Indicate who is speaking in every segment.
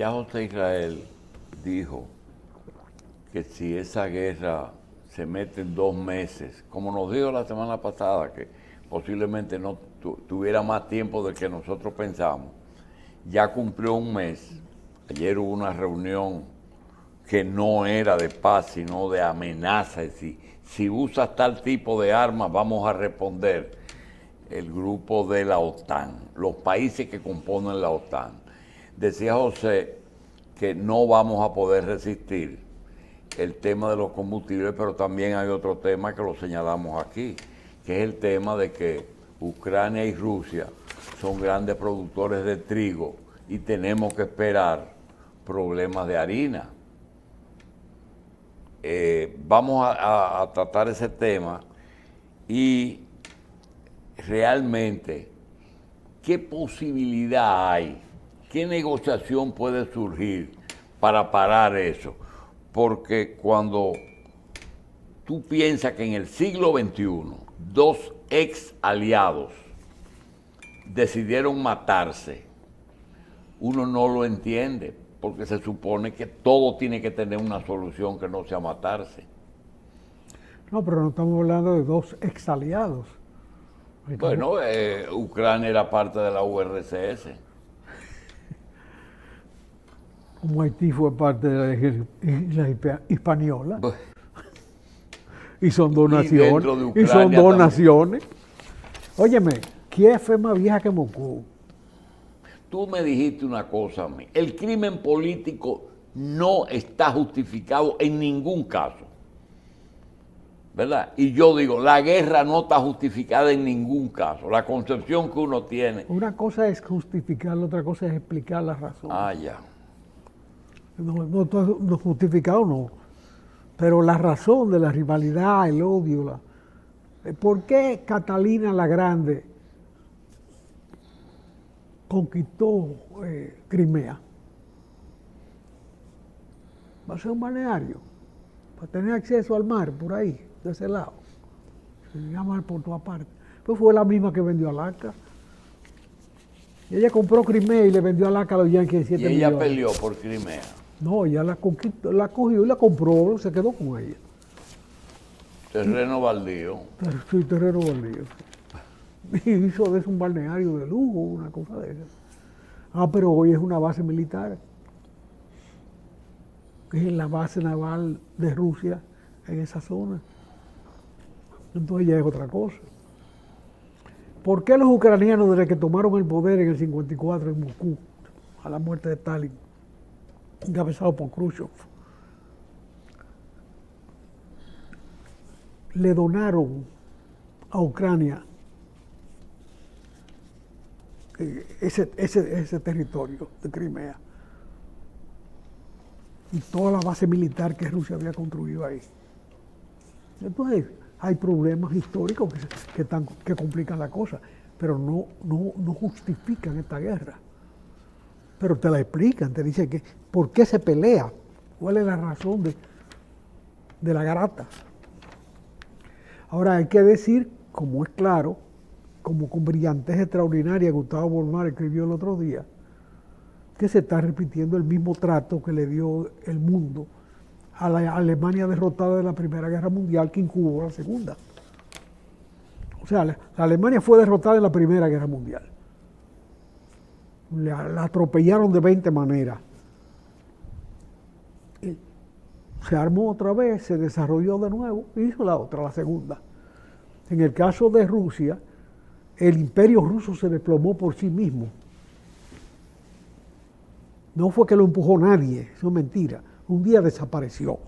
Speaker 1: Ya José Israel dijo que si esa guerra se mete en 2 meses, como nos dijo la semana pasada, que posiblemente no tuviera más tiempo del que nosotros pensamos, ya cumplió un mes. Ayer hubo una reunión que no era de paz, sino de amenaza. Es decir, si usas tal tipo de armas, vamos a responder. El grupo de la OTAN, los países que componen la OTAN. Decía José que no vamos a poder resistir el tema de los combustibles, pero también hay otro tema que lo señalamos aquí, que es el tema de que Ucrania y Rusia son grandes productores de trigo y tenemos que esperar problemas de harina. Vamos a tratar ese tema y realmente qué posibilidad hay, qué negociación puede surgir para parar eso. Porque cuando tú piensas que en el siglo XXI dos ex aliados decidieron matarse, uno no lo entiende, porque se supone que todo tiene que tener una solución que no sea matarse.
Speaker 2: No, pero no estamos hablando de dos ex aliados.
Speaker 1: Bueno, Ucrania era parte de la URSS.
Speaker 2: Como Haití fue parte de la isla hispaniola. Y son dos naciones. Y son dos naciones. Óyeme, Kiev es más vieja que Moscú.
Speaker 1: Tú me dijiste una cosa a mí. El crimen político no está justificado en ningún caso. ¿Verdad? Y yo digo, la guerra no está justificada en ningún caso. La concepción que uno tiene.
Speaker 2: Una cosa es justificarla, otra cosa es explicar la razón.
Speaker 1: Ah, ya.
Speaker 2: No justificado no. Pero la razón de la rivalidad, el odio, ¿por qué Catalina la Grande conquistó Crimea? Va a ser un balneario, para tener acceso al mar por ahí, de ese lado. Se llama por todas partes. Pues fue la misma que vendió Alaska. Y ella compró Crimea y le vendió Alaska a los yanquis de 7 millones.
Speaker 1: Y ella peleó por Crimea.
Speaker 2: No, ella la conquistó, la cogió y la compró, se quedó con ella.
Speaker 1: Terreno baldío.
Speaker 2: Sí, terreno baldío. Y hizo de eso un balneario de lujo, una cosa de esa. Ah, pero hoy es una base militar. Es la base naval de Rusia en esa zona. Entonces ya es otra cosa. ¿Por qué los ucranianos, desde que tomaron el poder en el 54 en Moscú, a la muerte de Stalin, encabezado por Khrushchev, le donaron a Ucrania ese territorio de Crimea y toda la base militar que Rusia había construido ahí? Entonces hay problemas históricos que complican la cosa, pero no justifican esta guerra. Pero te la explican, te dicen que por qué se pelea, cuál es la razón de la garata. Ahora hay que decir, como es claro, como con brillantez extraordinaria Gustavo Bolmar escribió el otro día, que se está repitiendo el mismo trato que le dio el mundo a la Alemania derrotada de la Primera Guerra Mundial que incubó la Segunda. O sea, la Alemania fue derrotada en la Primera Guerra Mundial. La atropellaron de 20 maneras. Y se armó otra vez, se desarrolló de nuevo y hizo la otra, la segunda. En el caso de Rusia, el imperio ruso se desplomó por sí mismo. No fue que lo empujó nadie, eso es mentira. Un día desapareció.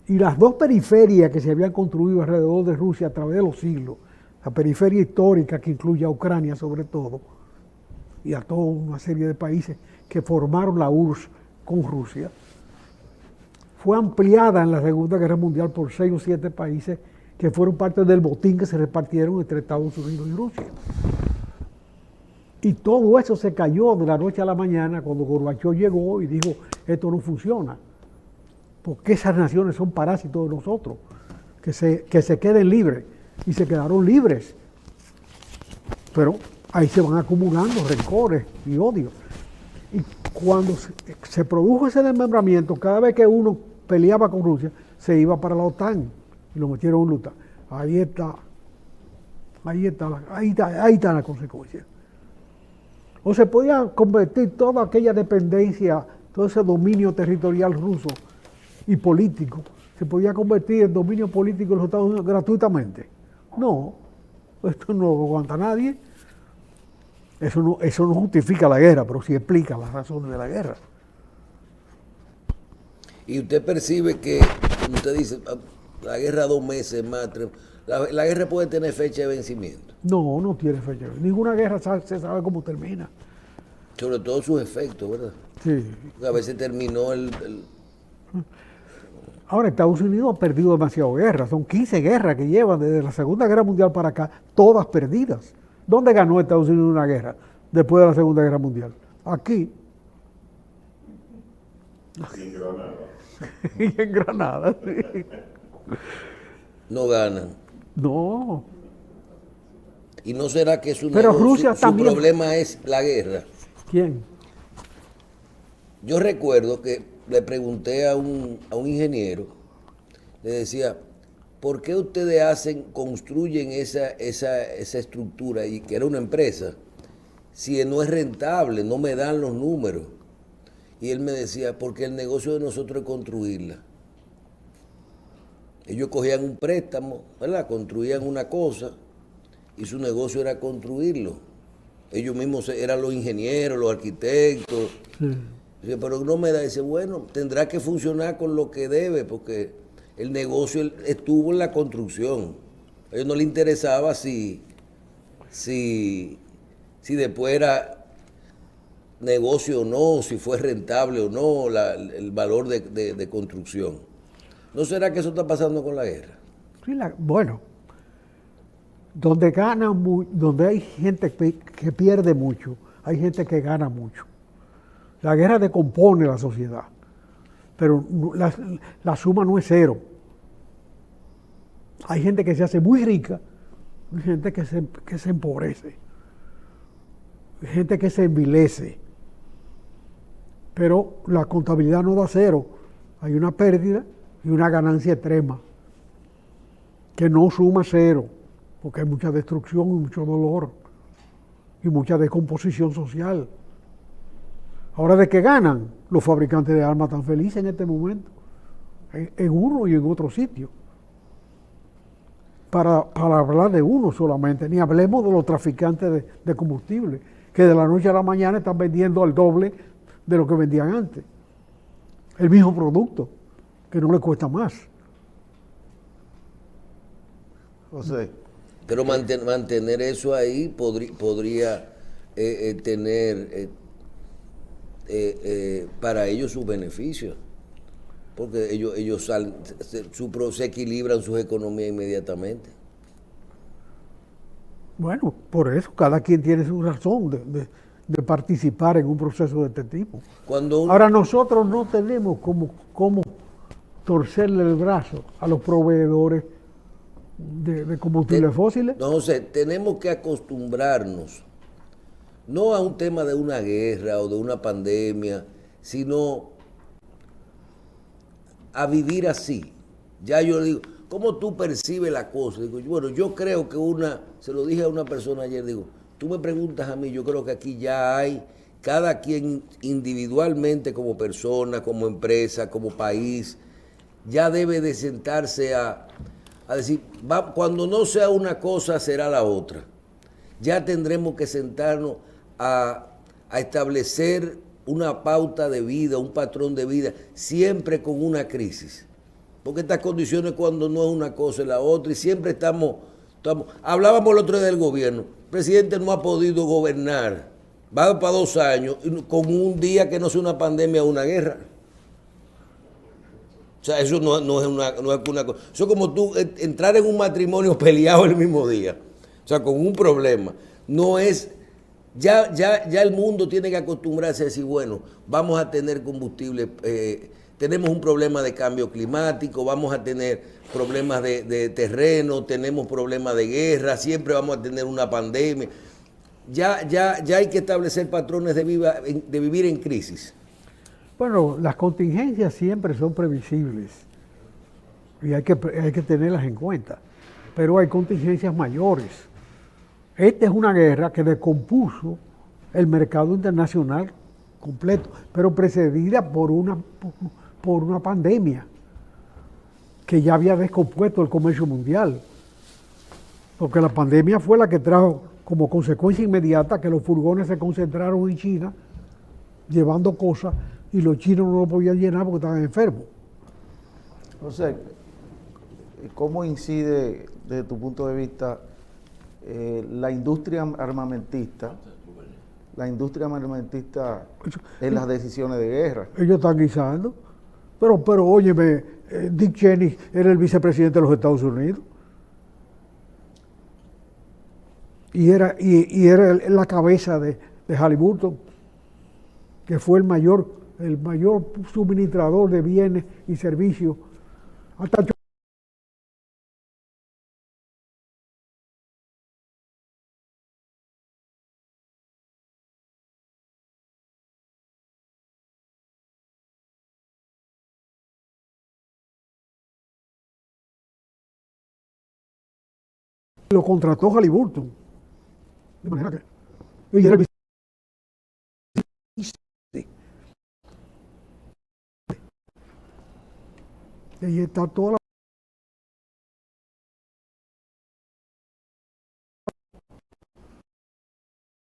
Speaker 2: Y las dos periferias que se habían construido alrededor de Rusia a través de los siglos, la periferia histórica que incluye a Ucrania sobre todo, y a toda una serie de países que formaron la URSS con Rusia, fue ampliada en la Segunda Guerra Mundial por 6 o 7 países que fueron parte del botín que se repartieron entre Estados Unidos y Rusia. Y todo eso se cayó de la noche a la mañana cuando Gorbachev llegó y dijo, esto no funciona, porque esas naciones son parásitos de nosotros, que se queden libres, y se quedaron libres. Pero ahí se van acumulando rencores y odios. cuando se produjo ese desmembramiento, cada vez que uno peleaba con Rusia, se iba para la OTAN y lo metieron en la OTAN. Ahí está la consecuencia. O se podía convertir toda aquella dependencia, todo ese dominio territorial ruso y político, se podía convertir en dominio político de los Estados Unidos gratuitamente. No, esto no lo aguanta nadie. Eso no justifica la guerra, pero sí explica las razones de la guerra.
Speaker 3: Y usted percibe que, como usted dice, la guerra 2 meses más, la guerra puede tener fecha de vencimiento.
Speaker 2: No, no tiene fecha. Ninguna guerra se sabe cómo termina.
Speaker 3: Sobre todo sus efectos, ¿verdad?
Speaker 2: Sí.
Speaker 3: Porque a veces terminó
Speaker 2: Ahora, Estados Unidos ha perdido demasiado guerras. Son 15 guerras que llevan desde la Segunda Guerra Mundial para acá, todas perdidas. ¿Dónde ganó Estados Unidos una guerra después de la Segunda Guerra Mundial? Aquí.
Speaker 4: Y en Granada.
Speaker 2: Y en Granada, sí.
Speaker 3: No ganan.
Speaker 2: No.
Speaker 3: ¿Y no será que
Speaker 2: Pero Rusia
Speaker 3: su
Speaker 2: también.
Speaker 3: problema es la guerra?
Speaker 2: ¿Quién?
Speaker 3: Yo recuerdo que le pregunté a un ingeniero, le decía, ¿por qué ustedes construyen esa estructura, y que era una empresa, si no es rentable, no me dan los números? Y él me decía, porque el negocio de nosotros es construirla. Ellos cogían un préstamo, ¿verdad? Construían una cosa y su negocio era construirlo. Ellos mismos eran los ingenieros, los arquitectos.
Speaker 2: Sí.
Speaker 3: Dice, pero no me da. Dice, bueno, tendrá que funcionar con lo que debe, porque el negocio estuvo en la construcción. A ellos no les interesaba si después era negocio o no, si fue rentable o no, el valor de construcción. ¿No será que eso está pasando con la guerra?
Speaker 2: Sí, bueno, donde donde hay gente que pierde mucho, hay gente que gana mucho. La guerra decompone la sociedad, pero la suma no es cero. Hay gente que se hace muy rica, hay gente que se empobrece, hay gente que se envilece, pero la contabilidad no da cero. Hay una pérdida y una ganancia extrema, que no suma cero, porque hay mucha destrucción y mucho dolor, y mucha descomposición social. Ahora, ¿de qué ganan? Los fabricantes de armas tan felices en este momento, en uno y en otro sitio. Para hablar de uno solamente, ni hablemos de los traficantes de combustible, que de la noche a la mañana están vendiendo al doble de lo que vendían antes. El mismo producto, que no le cuesta más.
Speaker 4: José.
Speaker 3: Pero mantener eso ahí podría tener para ellos sus beneficios, porque ellos se equilibran sus economías inmediatamente.
Speaker 2: Bueno, por eso cada quien tiene su razón de participar en un proceso de este tipo. Ahora, nosotros no tenemos cómo torcerle el brazo a los proveedores de combustibles fósiles.
Speaker 3: No, José, tenemos que acostumbrarnos no a un tema de una guerra o de una pandemia, sino a vivir así. Ya yo le digo, ¿cómo tú percibes la cosa? Digo, bueno, yo creo que se lo dije a una persona ayer, digo, tú me preguntas a mí, yo creo que aquí ya hay, cada quien individualmente como persona, como empresa, como país, ya debe de sentarse a decir, cuando no sea una cosa, será la otra. Ya tendremos que sentarnos a establecer una pauta de vida, un patrón de vida, siempre con una crisis. Porque estas condiciones cuando no es una cosa es la otra, y siempre hablábamos el otro día del gobierno, el presidente no ha podido gobernar, va para 2 años, con un día que no sea una pandemia o una guerra. O sea, eso no es una cosa. Eso es como tú entrar en un matrimonio peleado el mismo día. O sea, con un problema. No es. Ya el mundo tiene que acostumbrarse a decir, bueno, vamos a tener combustible, tenemos un problema de cambio climático, vamos a tener problemas de terreno, tenemos problemas de guerra, siempre vamos a tener una pandemia. ya hay que establecer patrones de vivir en crisis.
Speaker 2: Bueno, las contingencias siempre son previsibles y hay que tenerlas en cuenta, pero hay contingencias mayores. Esta es una guerra que descompuso el mercado internacional completo, pero precedida por una pandemia que ya había descompuesto el comercio mundial, porque la pandemia fue la que trajo como consecuencia inmediata que los furgones se concentraron en China llevando cosas y los chinos no lo podían llenar porque estaban enfermos.
Speaker 4: José, ¿cómo incide desde tu punto de vista la industria armamentista en las decisiones de guerra?
Speaker 2: Ellos están guisando, pero óyeme, Dick Cheney era el vicepresidente de los Estados Unidos y era la cabeza de Halliburton, que fue el mayor suministrador de bienes y servicios hasta lo contrató Halliburton. De manera que ella era el y ahí está toda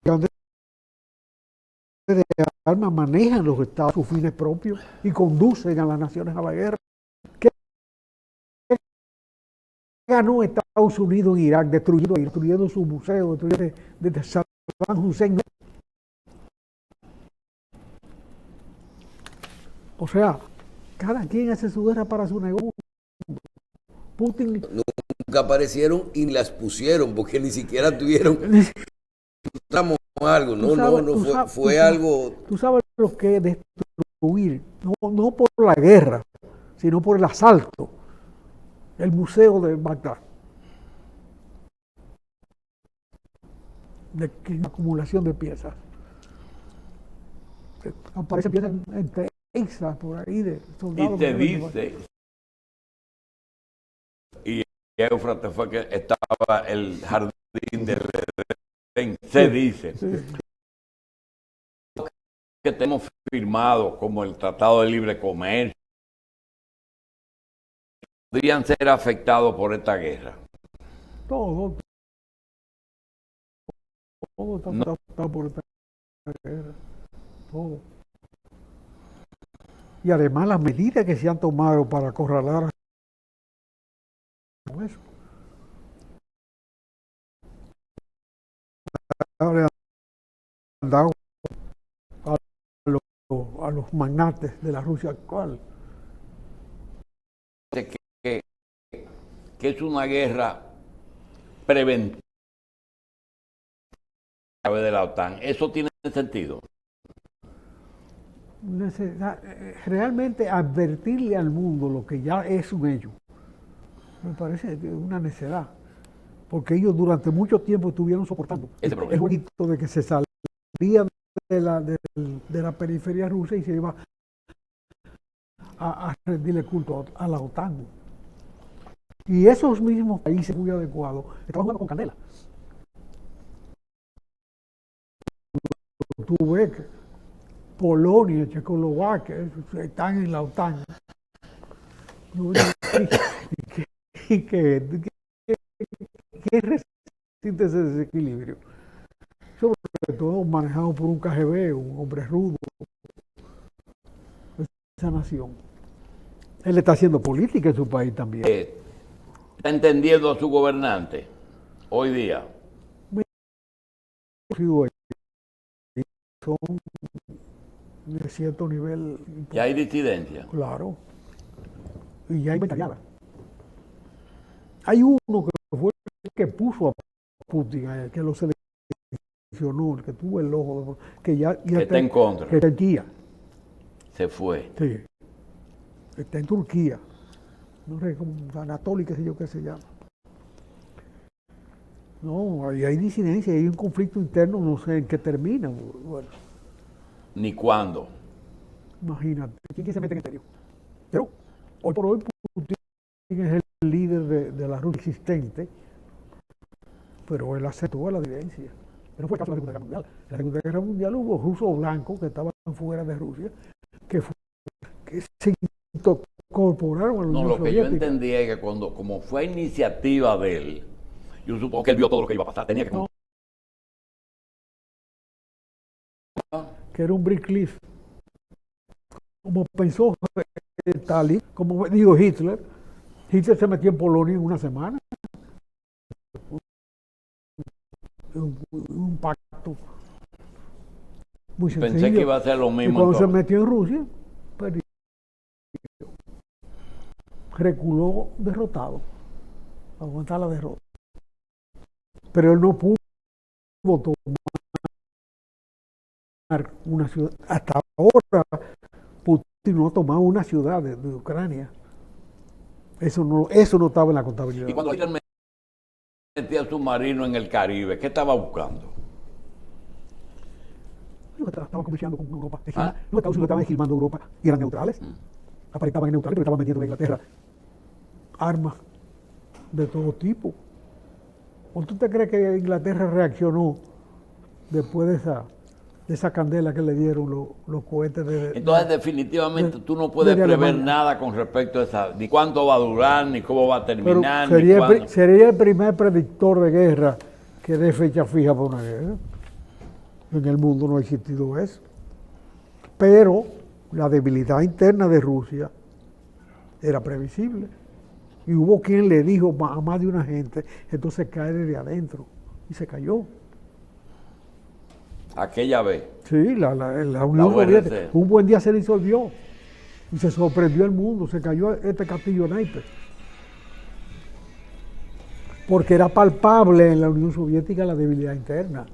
Speaker 2: la de armas, manejan los estados sus fines propios y conducen a las naciones a la guerra. ¿Qué ganó Estados Unidos en Irak destruyendo su museo, destruyendo desde Saddam Hussein? O sea, cada quien hace su guerra para su negocio. Putin
Speaker 3: Nunca aparecieron y las pusieron porque ni siquiera tuvieron algo, fue algo.
Speaker 2: Tú sabes lo que es destruir, no por la guerra, sino por el asalto. El museo de Bagdad. De acumulación de piezas. Aparecen piezas en Texas, por ahí, de soldados.
Speaker 1: Y te dice, y Éufrates fue que estaba el jardín del Edén, se dice, que tenemos firmado como el Tratado de Libre Comercio, podrían ser afectados por esta guerra.
Speaker 2: Todo está afectado por esta guerra. Todo. Y además las medidas que se han tomado para acorralar eso. Le han dado a los magnates de la Rusia actual.
Speaker 1: Que es una guerra preventiva a través de la OTAN. ¿Eso tiene sentido?
Speaker 2: Realmente advertirle al mundo lo que ya es un hecho me parece una necedad, porque ellos durante mucho tiempo estuvieron soportando el jueguito de que se salían de la periferia rusa y se iba a rendirle culto a la OTAN. Y esos mismos países muy adecuados estaban jugando con candela. Tú ves que Polonia, Checoslovaquia están en la OTAN. ¿Qué resiste ese desequilibrio? Sobre todo manejado por un KGB, un hombre rudo. Esa nación. Él está haciendo política en su país también.
Speaker 1: ¿Está entendiendo a su gobernante hoy día?
Speaker 2: Son de cierto nivel.
Speaker 1: ¿Ya hay disidencia?
Speaker 2: Claro. Y ya hay inventariada. Hay uno que fue el que puso a Putin, que lo seleccionó, el que tuvo el ojo, que ya
Speaker 1: está en contra.
Speaker 2: Que está en Turquía.
Speaker 1: Se fue.
Speaker 2: Sí. Está en Turquía. No sé, como Anatoly, qué sé yo qué se llama. No, ahí hay disidencia, hay un conflicto interno, no sé en qué termina. Bueno,
Speaker 1: Ni cuándo.
Speaker 2: imagínate, ¿quién se mete en serio? Pero hoy por hoy Putin es el líder de la Rusia existente, pero él aceptó la disidencia. Pero no fue el caso de la Segunda Guerra Mundial. En la Segunda Guerra Mundial hubo rusos blancos que estaban fuera de Rusia, que se incorporaron a la
Speaker 1: No,
Speaker 2: Unión
Speaker 1: lo que yo
Speaker 2: Soviética.
Speaker 1: entendí es que cuando, como fue iniciativa de él, yo supongo que él vio todo lo que iba a pasar. Tenía que...
Speaker 2: No. Que era un Brickleaf. Como pensó Stalin, como dijo Hitler, Hitler se metió en Polonia en una semana. Un pacto muy sencillo.
Speaker 1: Pensé que iba a ser lo
Speaker 2: Y
Speaker 1: mismo.
Speaker 2: cuando se
Speaker 1: entonces.
Speaker 2: metió en Rusia, perdió. Reculó derrotado, aguantar la derrota. Pero él no pudo tomar una ciudad. Hasta ahora, Putin no ha tomado una ciudad de Ucrania. Eso no estaba en la contabilidad.
Speaker 1: Y cuando Hitler metía submarino en el Caribe, ¿qué estaba buscando?
Speaker 2: Estaban comerciando con Europa.
Speaker 1: ¿Ah?
Speaker 2: Los Estados Unidos estaban esquilmando Europa y eran neutrales. Aparentaban neutrales, pero estaban metiendo a Inglaterra armas de todo tipo. ¿O tú te crees que Inglaterra reaccionó después de esa candela que le dieron los cohetes
Speaker 1: Entonces, definitivamente, tú no puedes
Speaker 2: de
Speaker 1: prever
Speaker 2: Alemania?
Speaker 1: nada con respecto a esa, ni cuánto va a durar, ni cómo va a
Speaker 2: Pero
Speaker 1: terminar, ni
Speaker 2: sería,
Speaker 1: cuándo.
Speaker 2: sería el primer predictor de guerra que dé fecha fija para una guerra. En el mundo no ha existido eso. Pero la debilidad interna de Rusia era previsible. Y hubo quien le dijo a más de una gente, entonces cae desde adentro. Y se cayó.
Speaker 1: Aquella vez.
Speaker 2: Sí, la Unión
Speaker 1: URSS.
Speaker 2: Soviética. Un buen día se disolvió. Y se sorprendió el mundo. Se cayó este castillo naipes. Porque era palpable en la Unión Soviética la debilidad interna.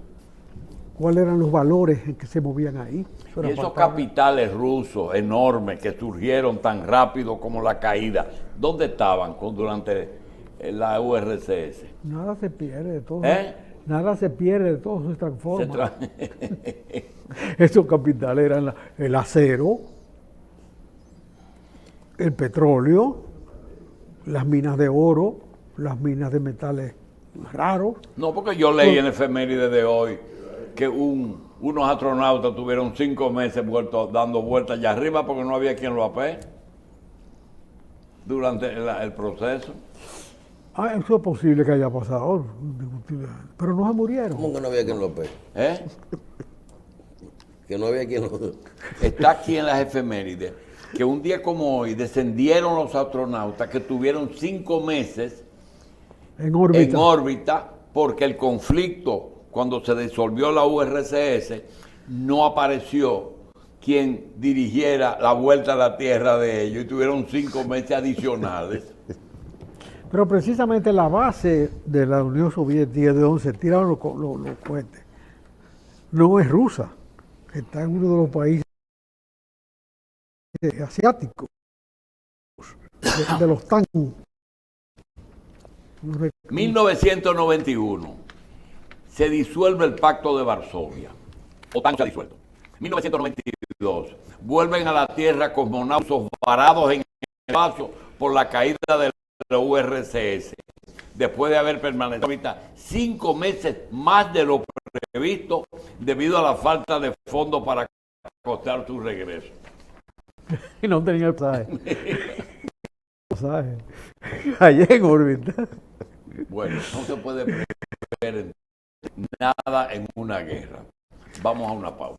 Speaker 2: ¿Cuáles eran los valores en que se movían ahí? Eso
Speaker 1: Y
Speaker 2: era
Speaker 1: esos
Speaker 2: palpable.
Speaker 1: capitales rusos enormes que surgieron tan rápido como la caída, ¿dónde estaban durante la URSS?
Speaker 2: Nada se pierde de todo.
Speaker 1: ¿Eh?
Speaker 2: Nada se pierde de todo, se transforma.
Speaker 1: Se tra-
Speaker 2: Esos capitales eran el acero, el petróleo, las minas de oro, las minas de metales raros.
Speaker 1: No, porque yo leí en efeméride de hoy que unos astronautas tuvieron 5 meses dando vueltas allá arriba porque no había quien lo apee durante el proceso.
Speaker 2: Ah, eso es posible que haya pasado, pero no se murieron.
Speaker 3: ¿Cómo que no había quien lo pegue?
Speaker 1: ¿Eh?
Speaker 3: Que no había quien lo...
Speaker 1: Está aquí en las efemérides que un día como hoy descendieron los astronautas que tuvieron 5 meses
Speaker 2: En órbita.
Speaker 1: en órbita porque el conflicto, cuando se disolvió la URSS, no apareció quien dirigiera la vuelta a la Tierra de ellos y tuvieron 5 meses adicionales.
Speaker 2: Pero precisamente la base de la Unión Soviética, de donde se tiraron los cohetes, no es rusa, está en uno de los países asiáticos, de los TAN.
Speaker 1: 1991 se disuelve el Pacto de Varsovia. OTAN se ha disuelto. 1992 vuelven a la Tierra cosmonautas varados en el espacio por la caída de la URSS. Después de haber permanecido ahorita 5 meses más de lo previsto debido a la falta de fondos para costear su regreso.
Speaker 2: Y no tenía el pasaje. Allá en órbita.
Speaker 1: Bueno, no se puede prever nada en una guerra. Vamos a una pausa.